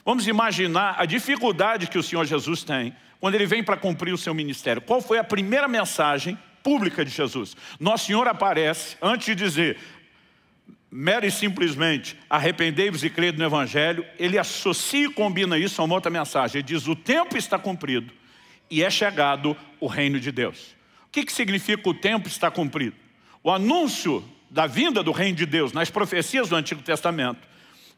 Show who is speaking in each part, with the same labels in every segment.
Speaker 1: Vamos imaginar a dificuldade que o Senhor Jesus tem quando Ele vem para cumprir o seu ministério. Qual foi a primeira mensagem pública de Jesus? Nosso Senhor aparece, antes de dizer, mera e simplesmente, arrependei-vos e crede no Evangelho, Ele associa e combina isso a uma outra mensagem. Ele diz, o tempo está cumprido e é chegado o reino de Deus. O que significa o tempo está cumprido? O anúncio da vinda do reino de Deus nas profecias do Antigo Testamento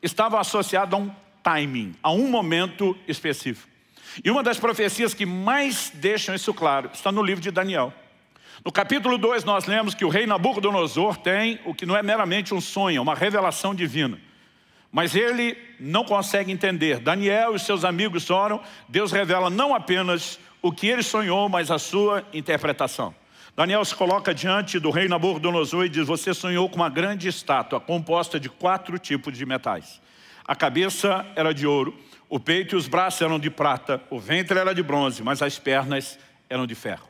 Speaker 1: estava associado a um timing, a um momento específico. E uma das profecias que mais deixam isso claro está no livro de Daniel. No capítulo 2 nós lemos que o rei Nabucodonosor tem o que não é meramente um sonho, uma revelação divina. Mas ele não consegue entender. Daniel e seus amigos oram, Deus revela não apenas o que ele sonhou, mas a sua interpretação. Daniel se coloca diante do rei Nabucodonosor e diz, você sonhou com uma grande estátua composta de 4 tipos de metais. A cabeça era de ouro, o peito e os braços eram de prata, o ventre era de bronze, mas as pernas eram de ferro.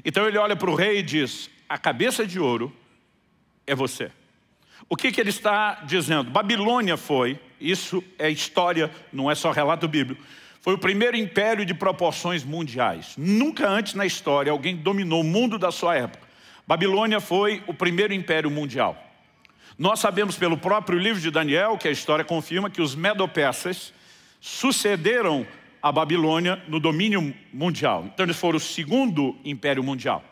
Speaker 1: Então ele olha para o rei e diz, a cabeça de ouro é você. O que ele está dizendo? Babilônia foi, isso é história, não é só relato bíblico, foi o primeiro império de proporções mundiais. Nunca antes na história alguém dominou o mundo da sua época. Babilônia foi o primeiro império mundial. Nós sabemos pelo próprio livro de Daniel, que a história confirma, que os medo-persas sucederam a Babilônia no domínio mundial. Então eles foram o segundo império mundial.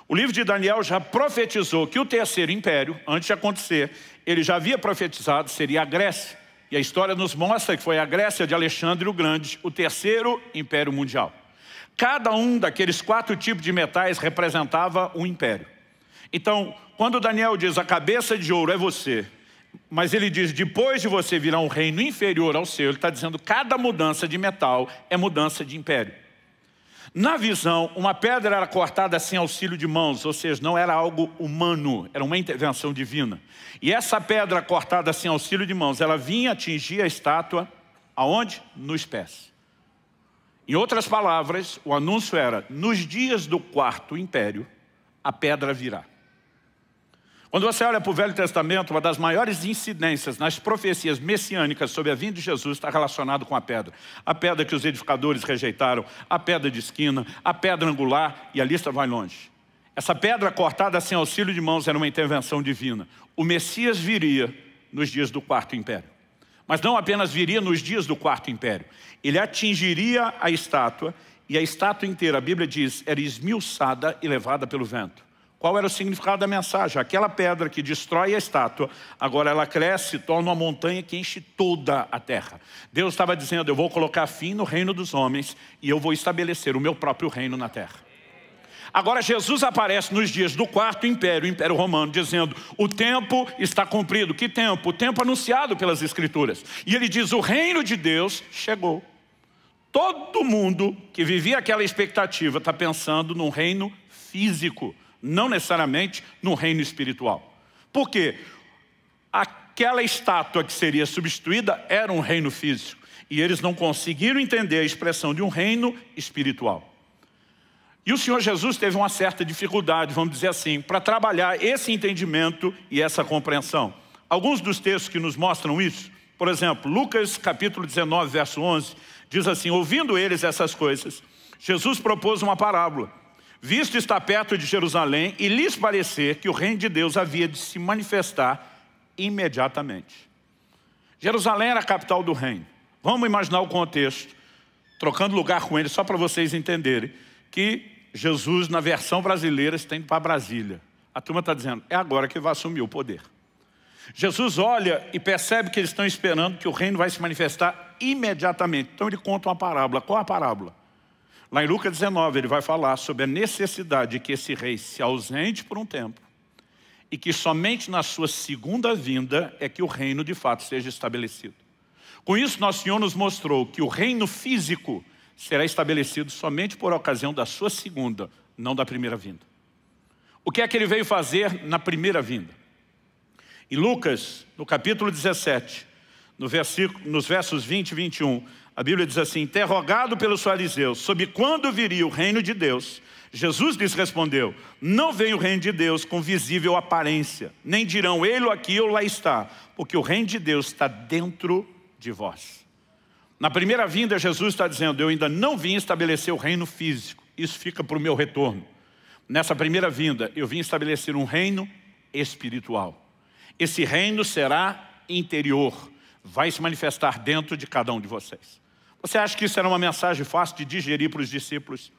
Speaker 1: O livro de Daniel já profetizou que o terceiro império, antes de acontecer, ele já havia profetizado, seria a Grécia. E a história nos mostra que foi a Grécia de Alexandre o Grande, o terceiro império mundial. Cada um daqueles 4 tipos de metais representava um império. Então, quando Daniel diz a cabeça de ouro é você, mas ele diz depois de você virá um reino inferior ao seu, ele está dizendo cada mudança de metal é mudança de império. Na visão, uma pedra era cortada sem auxílio de mãos, ou seja, não era algo humano, era uma intervenção divina. E essa pedra cortada sem auxílio de mãos, ela vinha atingir a estátua, aonde? Nos pés. Em outras palavras, o anúncio era, nos dias do 4º império, a pedra virá. Quando você olha para o Velho Testamento, uma das maiores incidências nas profecias messiânicas sobre a vinda de Jesus está relacionado com a pedra. A pedra que os edificadores rejeitaram, a pedra de esquina, a pedra angular, e a lista vai longe. Essa pedra cortada sem auxílio de mãos era uma intervenção divina. O Messias viria nos dias do 4º império. Mas não apenas viria nos dias do 4º império. Ele atingiria a estátua, e a estátua inteira, a Bíblia diz, era esmiuçada e levada pelo vento. Qual era o significado da mensagem? Aquela pedra que destrói a estátua, agora ela cresce e torna uma montanha que enche toda a terra. Deus estava dizendo, eu vou colocar fim no reino dos homens e eu vou estabelecer o meu próprio reino na terra. Agora Jesus aparece nos dias do 4º império, o Império Romano, dizendo, o tempo está cumprido. Que tempo? O tempo anunciado pelas Escrituras. E ele diz, o reino de Deus chegou. Todo mundo que vivia aquela expectativa está pensando num reino físico, não necessariamente no reino espiritual. Por quê? Aquela estátua que seria substituída era um reino físico. E eles não conseguiram entender a expressão de um reino espiritual. E o Senhor Jesus teve uma certa dificuldade, vamos dizer assim, para trabalhar esse entendimento e essa compreensão. Alguns dos textos que nos mostram isso, por exemplo, Lucas capítulo 19, verso 11, diz assim, ouvindo eles essas coisas, Jesus propôs uma parábola. Visto estar perto de Jerusalém e lhes parecer que o reino de Deus havia de se manifestar imediatamente. Jerusalém era a capital do reino. Vamos imaginar o contexto, trocando lugar com ele, só para vocês entenderem, que Jesus, na versão brasileira, está indo para Brasília. A turma está dizendo, é agora que vai assumir o poder. Jesus olha e percebe que eles estão esperando que o reino vai se manifestar imediatamente. Então ele conta uma parábola. Qual a parábola? Lá em Lucas 19, ele vai falar sobre a necessidade de que esse rei se ausente por um tempo e que somente na sua segunda vinda é que o reino de fato seja estabelecido. Com isso, nosso Senhor nos mostrou que o reino físico será estabelecido somente por ocasião da sua segunda, não da primeira vinda. O que é que ele veio fazer na primeira vinda? Em Lucas, no capítulo 17, nos versos 20 e 21, a Bíblia diz assim, interrogado pelos fariseus sobre quando viria o reino de Deus, Jesus lhes respondeu, não vem o reino de Deus com visível aparência, nem dirão ele aqui ou lá está, porque o reino de Deus está dentro de vós. Na primeira vinda, Jesus está dizendo, eu ainda não vim estabelecer o reino físico. Isso fica para o meu retorno. Nessa primeira vinda, eu vim estabelecer um reino espiritual. Esse reino será interior. Vai se manifestar dentro de cada um de vocês. Você acha que isso era uma mensagem fácil de digerir para os discípulos?